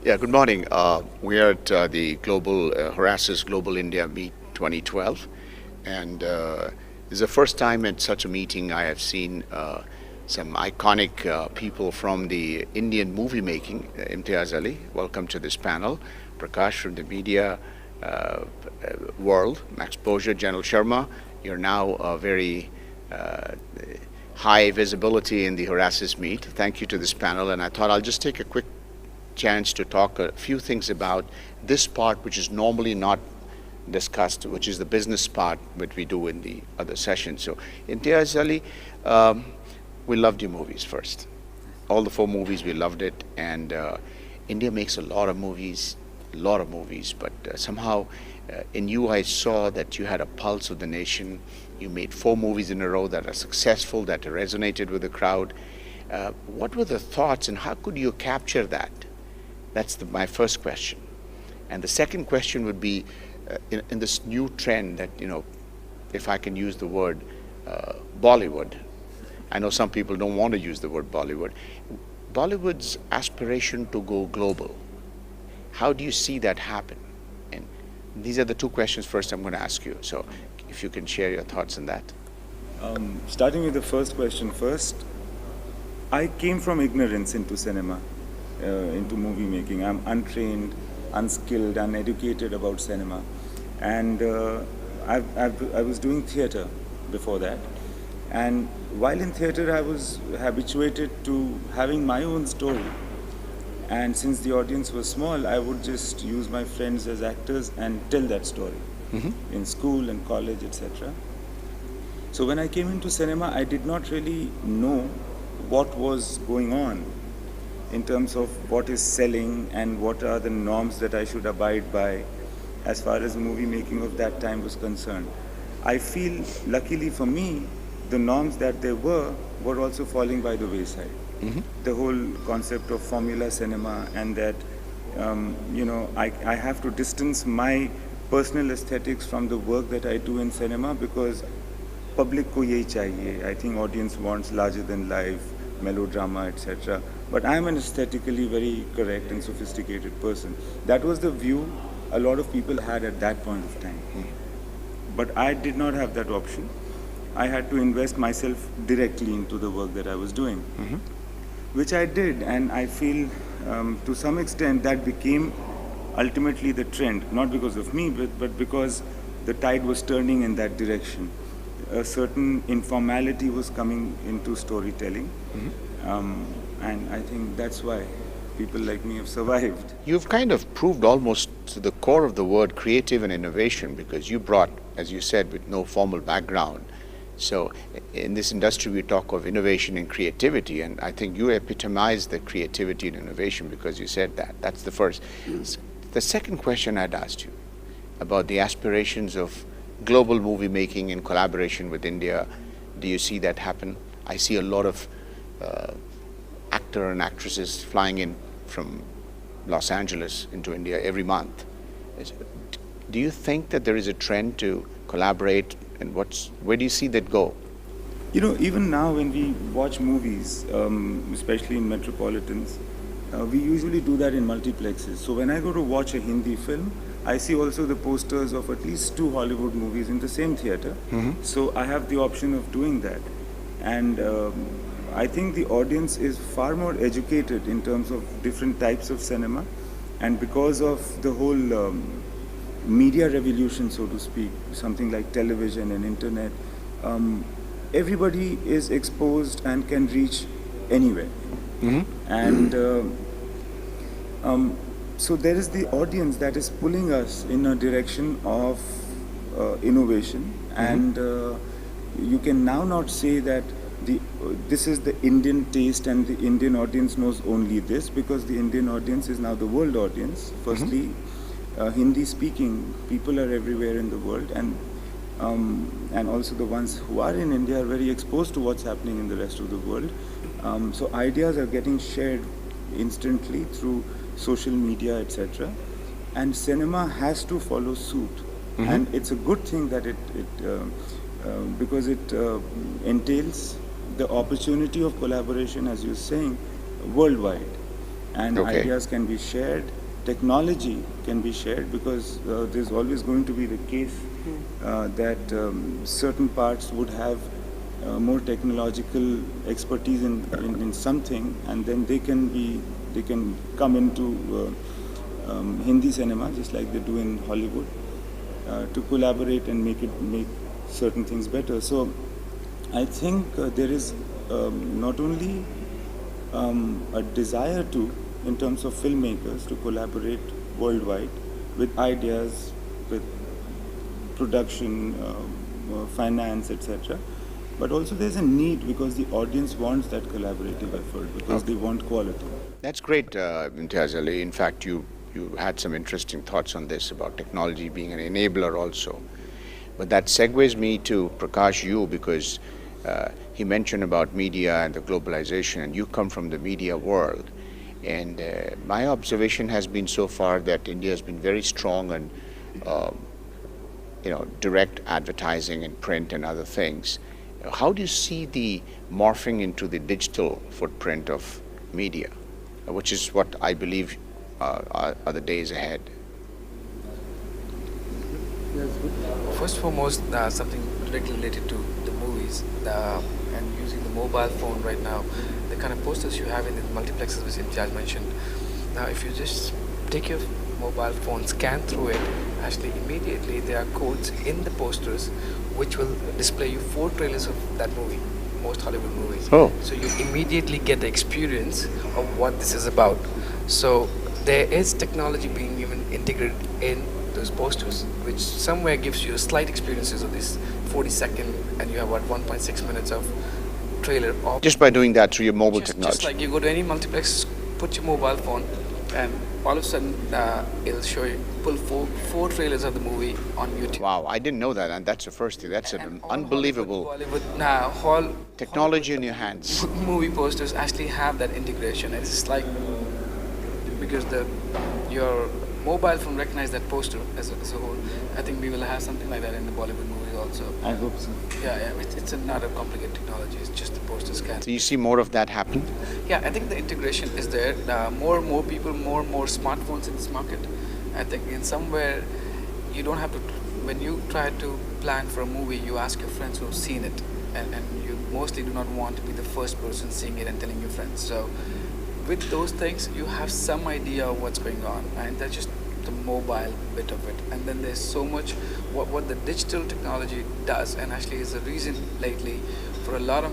Yeah, good morning. We are at the Global Harasses Global India Meet 2012, and this is the first time at such a meeting I have seen some iconic people from the Indian movie making. Imtiaz Ali, welcome to this panel. Prakash from the media world, MaXposure, General Sharma. You're now very high visibility in the Harasses Meet. Thank you to this panel, and I thought I'll just take a quick chance to talk a few things about this part which is normally not discussed, which is the business part which we do in the other sessions. So Imtiaz Ali, we loved your movies first. All the 4 movies, we loved it, and India makes a lot of movies, but somehow in you I saw that you had a pulse of the nation. You made 4 movies in a row that are successful, that resonated with the crowd. What were the thoughts and how could you capture that? That's my first question. And the second question would be, in this new trend that, if I can use the word Bollywood, I know some people don't want to use the word Bollywood. Bollywood's aspiration to go global, how do you see that happen? And these are the 2 questions first I'm going to ask you. So if you can share your thoughts on that. Starting with the first question first, I came from ignorance into cinema. Into movie making. I'm untrained, unskilled, uneducated about cinema, and I was doing theatre before that. And while in theatre, I was habituated to having my own story. And since the audience was small, I would just use my friends as actors and tell that story in school and college, etc. So when I came into cinema, I did not really know what was going on in terms of what is selling and what are the norms that I should abide by as far as movie making of that time was concerned. I feel, luckily for me, the norms that there were also falling by the wayside. The whole concept of formula cinema and that, I have to distance my personal aesthetics from the work that I do in cinema because public ko yahi chahiye. I think audience wants larger than life, melodrama, etc. But I'm an aesthetically very correct and sophisticated person. That was the view a lot of people had at that point of time. But I did not have that option. I had to invest myself directly into the work that I was doing, which I did. And I feel to some extent that became ultimately the trend, not because of me, but because the tide was turning in that direction. A certain informality was coming into storytelling. And I think that's why people like me have survived. You've kind of proved almost to the core of the word creative and innovation because you brought, as you said, with no formal background. So in this industry, we talk of innovation and creativity, and I think you epitomized the creativity and innovation because you said that. That's the first. The second question I'd asked you about the aspirations of global movie making in collaboration with India. Do you see that happen? I see a lot of actor and actresses flying in from Los Angeles into India every month. Do you think that there is a trend to collaborate, and where do you see that go? Even now when we watch movies, especially in metropolitans, we usually do that in multiplexes. So when I go to watch a Hindi film, I see also the posters of at least 2 Hollywood movies in the same theater. So I have the option of doing that. And I think the audience is far more educated in terms of different types of cinema. And because of the whole media revolution, so to speak, something like television and internet, everybody is exposed and can reach anywhere. And so there is the audience that is pulling us in a direction of innovation. And you can now not say that this is the Indian taste and the Indian audience knows only this, because the Indian audience is now the world audience. Firstly, Hindi speaking people are everywhere in the world, and also the ones who are in India are very exposed to what's happening in the rest of the world. So ideas are getting shared instantly through social media, etc. And cinema has to follow suit. And it's a good thing that because it entails the opportunity of collaboration, as you're saying, worldwide. and Okay. ideas can be shared, technology can be shared, because there's always going to be the case that certain parts would have more technological expertise in something, and then they can come into Hindi cinema just like they do in Hollywood to collaborate and make certain things better. So I think there is not only a desire to, in terms of filmmakers, to collaborate worldwide with ideas, with production, finance, etc. But also there's a need, because the audience wants that collaborative effort, because they want quality. That's great, Imtiaz Ali. In fact, you had some interesting thoughts on this about technology being an enabler also. But that segues me to Prakash, you, because he mentioned about media and the globalization, and you come from the media world. And my observation has been so far that India has been very strong on, direct advertising and print and other things. How do you see the morphing into the digital footprint of media, which is what I believe are the days ahead? First and foremost, something directly related to the movies and using the mobile phone right now, the kind of posters you have in the multiplexes which Imtiaz mentioned. Now, if you just take your mobile phone, scan through it, actually immediately there are codes in the posters which will display you 4 trailers of that movie, most Hollywood movies. Oh. So you immediately get the experience of what this is about. So there is technology being even integrated in those posters, which somewhere gives you slight experiences of this 40-second, and you have 1.6 minutes of trailer. Just by doing that through your mobile technology. Just like you go to any multiplex, put your mobile phone, and all of a sudden it'll show you, pull four trailers of the movie on YouTube. Wow, I didn't know that, and that's the first thing. That's an unbelievable Bollywood technology in your hands. Movie posters actually have that integration. It's like, because your mobile phone recognize that poster as a whole. I think we will have something like that in the Bollywood movies also. I hope so. Yeah, it's not a complicated technology. It's just the poster scan. So you see more of that happen? Yeah, I think the integration is there. More and more people, more and more smartphones in this market. I think in somewhere you don't have to, when you try to plan for a movie, you ask your friends who have seen it, and you mostly do not want to be the first person seeing it and telling your friends. So with those things, you have some idea of what's going on, and that's just the mobile bit of it. And then there's so much what the digital technology does, and actually is a reason lately for a lot of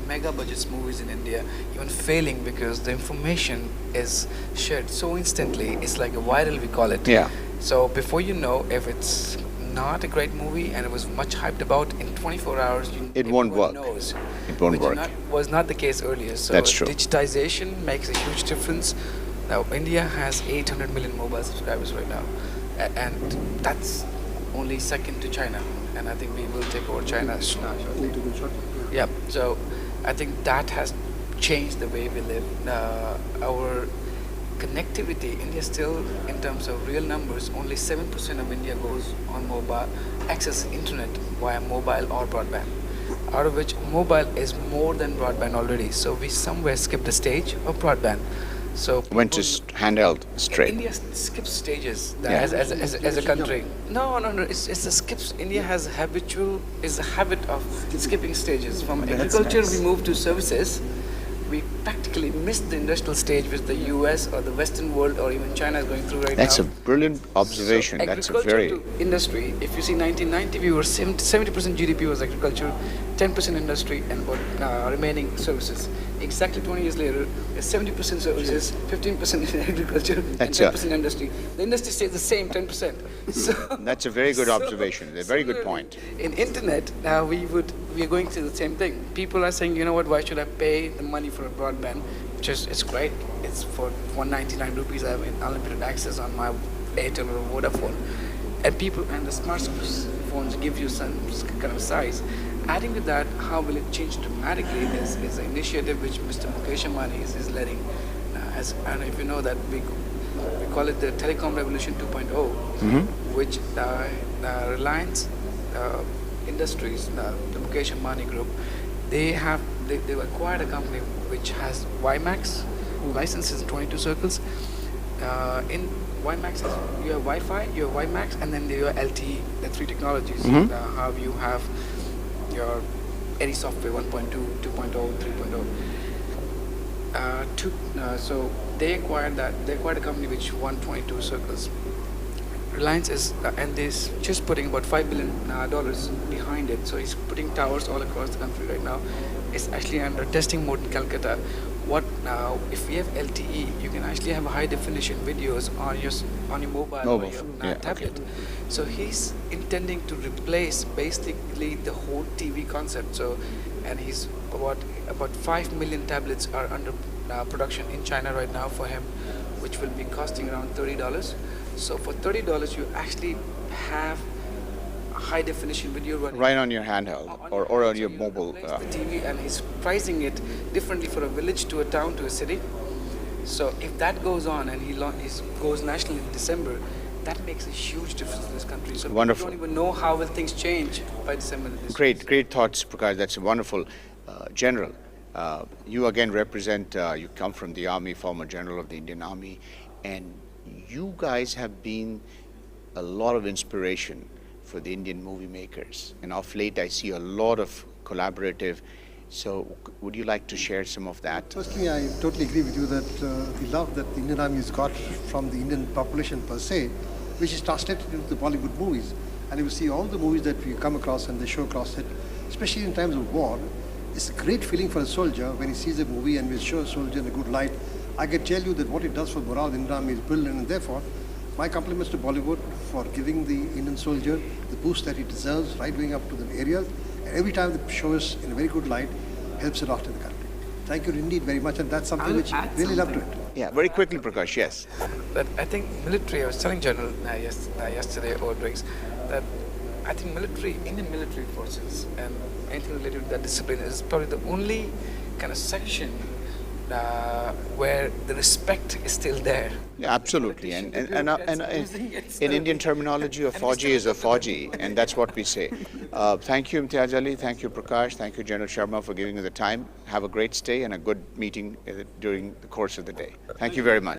mega budgets movies in India even failing, because the information is shared so instantly. It's like a viral, we call it. Yeah. So before you know, if it's not a great movie and it was much hyped about, in 24 hours It won't work. knows. It won't work. Was not the case earlier. So That's true. digitization makes a huge difference. Now India has 800 million mobile subscribers right now, and that's only second to China, and I think we will take over China shortly. Yeah, so I think that has changed the way we live. Our connectivity, India still, in terms of real numbers, only 7% of India goes on mobile, access internet via mobile or broadband, out of which mobile is more than broadband already. So we somewhere skipped the stage of broadband. So Went to handheld straight. India skips stages Yeah. as a country. No. It's a skips. India has a habit of skipping stages. From That's agriculture, nice. we move to services. We practically missed the industrial stage, which the US or the Western world or even China is going through right That's now. a brilliant observation. So That's a agriculture very... to industry. If you see 1990, we were 70% GDP was agriculture, 10% industry, and about remaining services. Exactly 20 years later, it's 70% services, 15% agriculture, and That's 10% industry. The industry stays the same, 10%. So That's a very good observation. A very good similarly, point. In internet, we are going through the same thing. People are saying, you know what, why should I pay the money for a broadband? Which is, it's great. It's for 199 rupees. I have unlimited access on my Airtel or Vodafone. And the smartphones give you some kind of size. Adding to that, how will it change dramatically is an initiative which Mr. Mukesh Ambani is leading. I don't know if you know that we call it the Telecom Revolution 2.0, which Reliance Industries, the Mukesh Ambani group, they've acquired a company which has WiMAX, licenses in 22 circles. In WiMAX, you have Wi-Fi, you have WiMAX, and then you have LTE. The three technologies. How you have your any software 1.2, 2.0, 3.0. So they acquired that. They acquired a company which won 22 circles. Reliance is and is just putting about $5 billion behind it. So he's putting towers all across the country right now. It's actually under testing mode in Calcutta. What now? If we have LTE, you can actually have high definition videos on your mobile or your tablet. Okay. So he's intending to replace basically the whole TV concept. So, and he's about 5 million tablets are under production in China right now for him, which will be costing around $30. So for $30, you actually have a high definition video running right on your handheld or on your mobile. The TV, and he's pricing it differently for a village to a town to a city. So if that goes on and he goes national in December, that makes a huge difference in this country. So wonderful. We don't even know how will things change by December. Great thoughts, Prakash. That's wonderful. General, you again represent, you come from the Army, former General of the Indian Army, and you guys have been a lot of inspiration for the Indian movie makers. And of late, I see a lot of collaborative. So would you like to share some of that? Firstly, I totally agree with you that the love that the Indian Army has got from the Indian population per se, which is translated into the Bollywood movies. And you will see all the movies that we come across and they show across it, especially in times of war. It's a great feeling for a soldier when he sees a movie and we show a soldier in a good light. I can tell you that what it does for morale in the Indian Army is brilliant, and therefore, my compliments to Bollywood for giving the Indian soldier the boost that he deserves, right going up to the areas. And every time they show us in a very good light, helps a lot in the country. Thank you indeed very much, and that's something which I really love to it. Yeah, very quickly, Prakash, yes. But I think military, I was telling General yesterday or drinks, that I think Indian military forces and anything related to that discipline is probably the only kind of section where the respect is still there. Yeah, absolutely. And in Indian terminology, a Fauji is a Fauji, and that's what we say. Thank you, Imtiaz Ali. Thank you, Prakash. Thank you, General Sharma, for giving us the time. Have a great stay and a good meeting during the course of the day. Thank you very much.